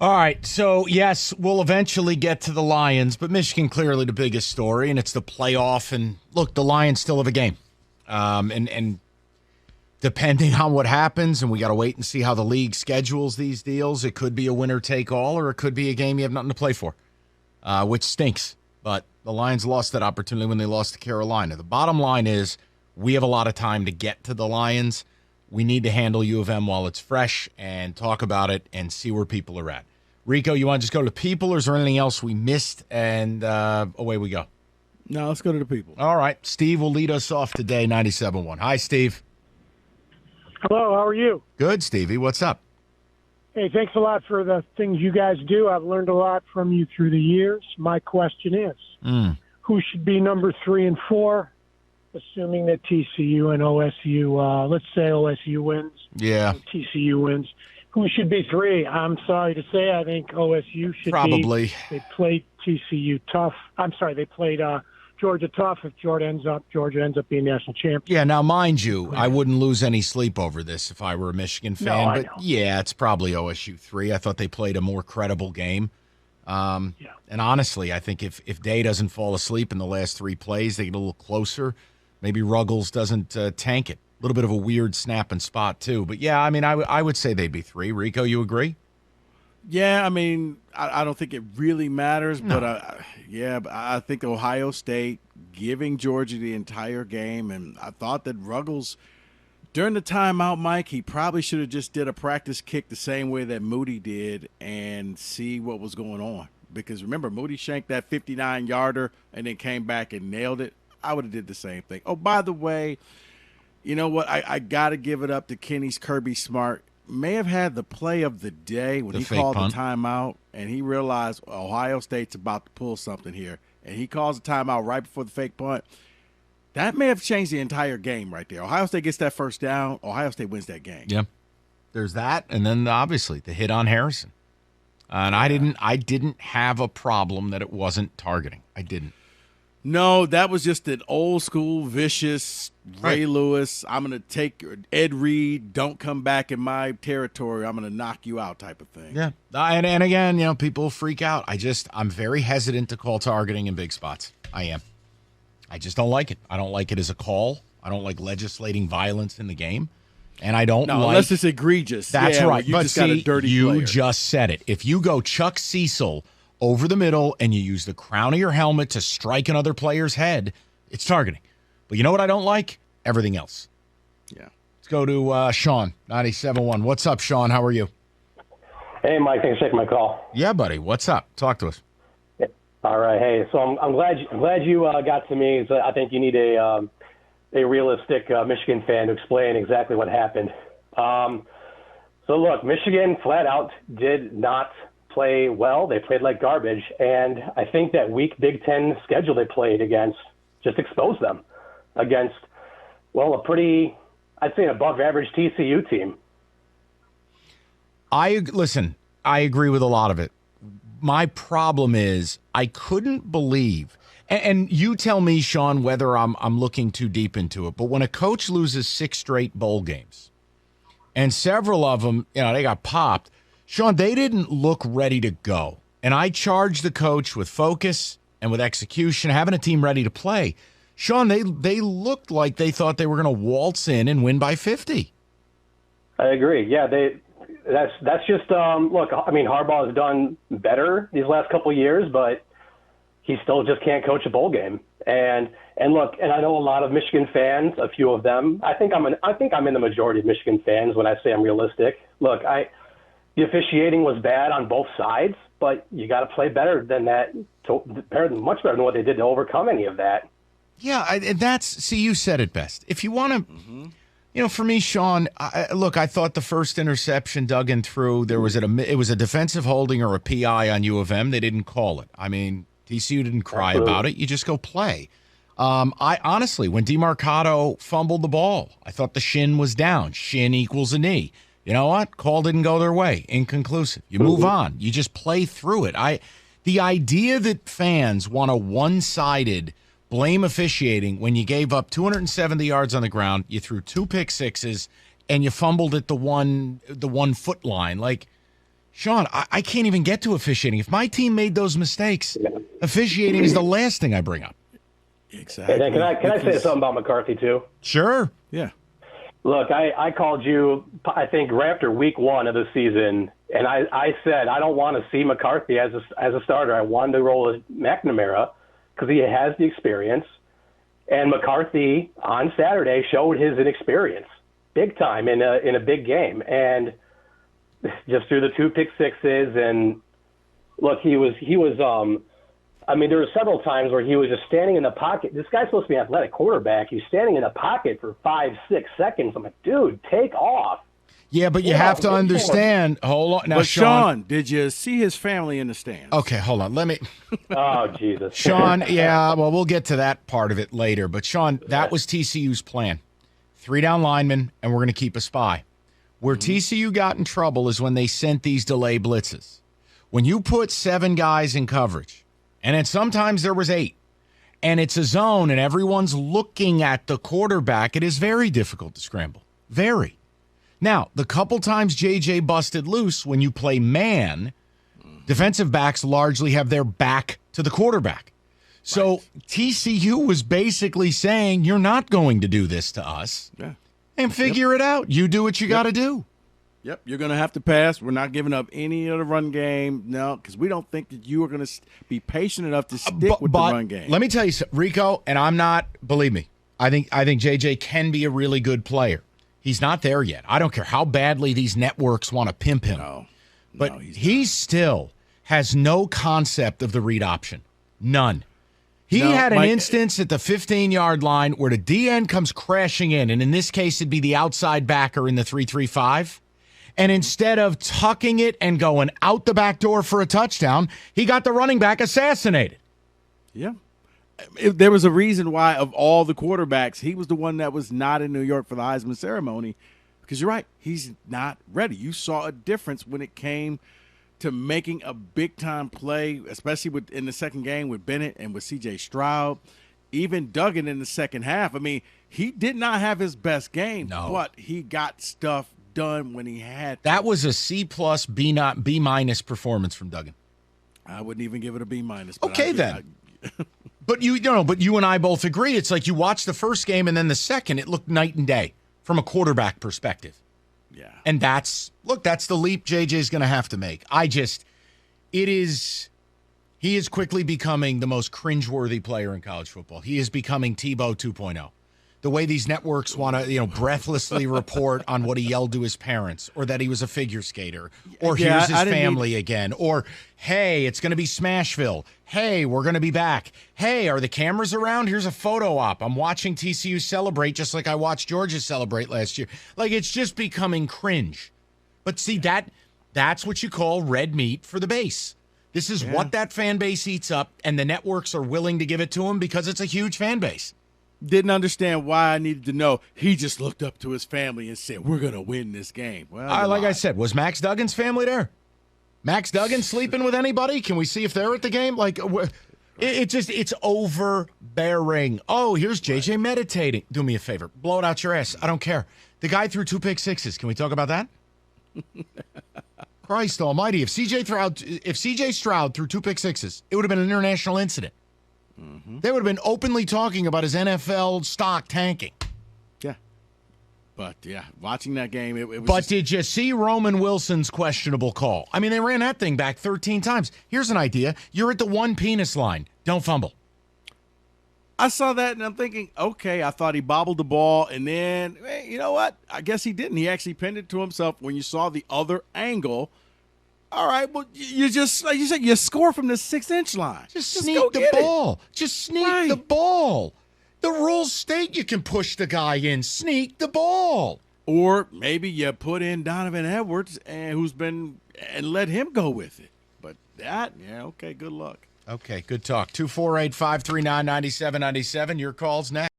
All right, so yes, we'll eventually get to the Lions, but Michigan clearly the biggest story, and it's the playoff. And look, the Lions still have a game, and depending on what happens, and we got to wait and see how the league schedules these deals. It could be a winner take all, or it could be a game you have nothing to play for, which stinks. But the Lions lost that opportunity when they lost to Carolina. The bottom line is we have a lot of time to get to the Lions. We need to handle U of M while it's fresh and talk about it and see where people are at. Rico, you want to just go to the people, or is there anything else we missed? And away we go. No, let's go to the people. All right. Steve will lead us off today, 97.1. Hi, Steve. Hello, how are you? Good, Stevie. What's up? Hey, thanks a lot for the things you guys do. I've learned a lot from you through the years. My question is, who should be number 3 and 4, assuming that TCU and OSU, let's say OSU wins. Yeah. TCU wins. Who should be 3? I'm sorry to say, I think OSU should Probably. be. They played TCU tough. I'm sorry, they played Georgia tough. If Georgia ends up being national champion. Yeah, now, mind you, I wouldn't lose any sleep over this if I were a Michigan fan. No, I but know. yeah, it's probably OSU 3. I thought they played a more credible game. And honestly, I think if Day doesn't fall asleep in the last 3 plays, they get a little closer. Maybe Ruggles doesn't tank it. A little bit of a weird snap and spot, too. But, yeah, I mean, I would say they'd be 3. Rico, you agree? Yeah, I mean, I don't think it really matters, No. but I think Ohio State giving Georgia the entire game, and I thought that Ruggles, during the timeout, Mike, he probably should have just did a practice kick the same way that Moody did and see what was going on. Because remember, Moody shanked that 59-yarder and then came back and nailed it. I would have did the same thing. Oh, by the way, you know what? I got to give it up to Kenny's Kirby Smart. May have had the play of the day when he called the timeout and he realized Ohio State's about to pull something here. And he calls the timeout right before the fake punt. That may have changed the entire game right there. Ohio State gets that first down. Ohio State wins that game. Yeah. There's that. And then, obviously, the hit on Harrison. And I didn't have a problem that it wasn't targeting. I didn't. No, that was just an old school, vicious Ray Lewis. I'm going to take Ed Reed. Don't come back in my territory. I'm going to knock you out type of thing. Yeah. And again, people freak out. I'm very hesitant to call targeting in big spots. I am. I just don't like it. I don't like it as a call. I don't like legislating violence in the game. And I don't unless it's egregious. That's right. You but just see, got a dirty you player. just said it. If you go Chuck Cecil over the middle and you use the crown of your helmet to strike another player's head, it's targeting. But you know what I don't like? Everything else. Yeah. Let's go to Sean, 97.1. What's up, Sean? How are you? Hey, Mike. Thanks for taking my call. Yeah, buddy. What's up? Talk to us. All right. Hey, so I'm glad you got to me. So I think you need a realistic Michigan fan to explain exactly what happened. So look, Michigan flat out did not play well. They played like garbage, and I think that weak Big Ten schedule they played against just exposed them against, well, a pretty, I'd say, an above-average TCU team. I agree with a lot of it. My problem is I couldn't believe, and you tell me, Sean, whether I'm looking too deep into it, but when a coach loses 6 straight bowl games, and several of them, they got popped, Sean, they didn't look ready to go. And I charged the coach with focus and with execution, having a team ready to play. Sean, they looked like they thought they were going to waltz in and win by 50. I agree. Yeah, that's just look. I mean, Harbaugh has done better these last couple of years, but he still just can't coach a bowl game. And look, and I know a lot of Michigan fans, a few of them. I think I'm in the majority of Michigan fans when I say I'm realistic. Look, the officiating was bad on both sides, but you got to play better than that, much better than what they did to overcome any of that. Yeah, you said it best. If you want to, for me, Sean, I thought the first interception Duggan threw, it was a defensive holding or a PI on U of M. They didn't call it. I mean, TCU didn't cry about it. You just go play. I honestly, when DeMarcado fumbled the ball, I thought the shin was down. Shin equals a knee. You know what? Call didn't go their way. Inconclusive. You move on. You just play through it. The idea that fans want a one-sided blame officiating when you gave up 270 yards on the ground, you threw 2 pick sixes, and you fumbled at the 1 foot line. Like, Sean, I can't even get to officiating. If my team made those mistakes, officiating is the last thing I bring up. Exactly. Hey, Dan, can I say something about McCarthy, too? Sure. Yeah. Look, I called you, I think, right after week 1 of the season, and I said I don't want to see McCarthy as a starter. I wanted to roll with McNamara because he has the experience. And McCarthy on Saturday showed his inexperience big time in a big game, and just threw the 2 pick sixes. And look, he was. I mean, there were several times where he was just standing in the pocket. This guy's supposed to be an athletic quarterback. He's standing in the pocket for 5-6 seconds. I'm like, dude, take off. Yeah, but you have to understand. Hold on. Now, But Sean, did you see his family in the stands? Okay, hold on. Let me. Oh, Jesus. Sean, yeah, well, we'll get to that part of it later. But, Sean, that was TCU's plan. 3 down linemen, and we're going to keep a spy. Where TCU got in trouble is when they sent these delay blitzes. When you put 7 guys in coverage, and then sometimes there was 8, and it's a zone and everyone's looking at the quarterback, it is very difficult to scramble. Very. Now, the couple times JJ busted loose, when you play man, defensive backs largely have their back to the quarterback. So TCU was basically saying, you're not going to do this to us. Yeah. And figure it out. You do what you got to do. Yep, you're going to have to pass. We're not giving up any of the run game. No, because we don't think that you are going to be patient enough to stick with the run game. Let me tell you something, Rico, and I'm not, believe me, I think JJ can be a really good player. He's not there yet. I don't care how badly these networks want to pimp him. But he still has no concept of the read option. None. He had an instance at the 15-yard line where the DN comes crashing in, and in this case it'd be the outside backer in the 3-3-5. And instead of tucking it and going out the back door for a touchdown, he got the running back assassinated. Yeah. There was a reason why, of all the quarterbacks, he was the one that was not in New York for the Heisman ceremony. Because you're right, he's not ready. You saw a difference when it came to making a big-time play, especially in the second game with Bennett and with C.J. Stroud. Even Duggan in the second half. I mean, he did not have his best game, but he got stuff done when he had to. That was a C+, B- performance from Duggan. I wouldn't even give it a B-. Okay, then. But you and I both agree. It's like you watch the first game and then the second, it looked night and day from a quarterback perspective. Yeah. And that's the leap JJ's going to have to make. He is quickly becoming the most cringeworthy player in college football. He is becoming Tebow 2.0. The way these networks want to, breathlessly report on what he yelled to his parents, or that he was a figure skater, or here's his family again, or, hey, it's going to be Smashville. Hey, we're going to be back. Hey, are the cameras around? Here's a photo op. I'm watching TCU celebrate just like I watched Georgia celebrate last year. Like, it's just becoming cringe. But see, that's what you call red meat for the base. This is what that fan base eats up, and the networks are willing to give it to him because it's a huge fan base. Didn't understand why I needed to know. He just looked up to his family and said, we're going to win this game. Well, like I said, was Max Duggan's family there? Max Duggan sleeping with anybody? Can we see if they're at the game? Like, it's overbearing. Oh, here's JJ meditating. Do me a favor. Blow it out your ass. I don't care. The guy threw 2 pick sixes. Can we talk about that? Christ almighty. If CJ Stroud threw 2 pick sixes, it would have been an international incident. Mm-hmm. They would have been openly talking about his NFL stock tanking. Yeah. But, watching that game, it was. But did you see Roman Wilson's questionable call? I mean, they ran that thing back 13 times. Here's an idea. You're at the 1 penis line. Don't fumble. I saw that, and I'm thinking, okay, I thought he bobbled the ball, and then, you know what? I guess he didn't. He actually pinned it to himself when you saw the other angle. All right, well, you just, like you said, you score from the 6-inch line. Just sneak the ball. Just sneak the ball. The rules state you can push the guy in. Sneak the ball. Or maybe you put in Donovan Edwards, and let him go with it. But okay, good luck. Okay, good talk. 248-539-9797. Your call's next.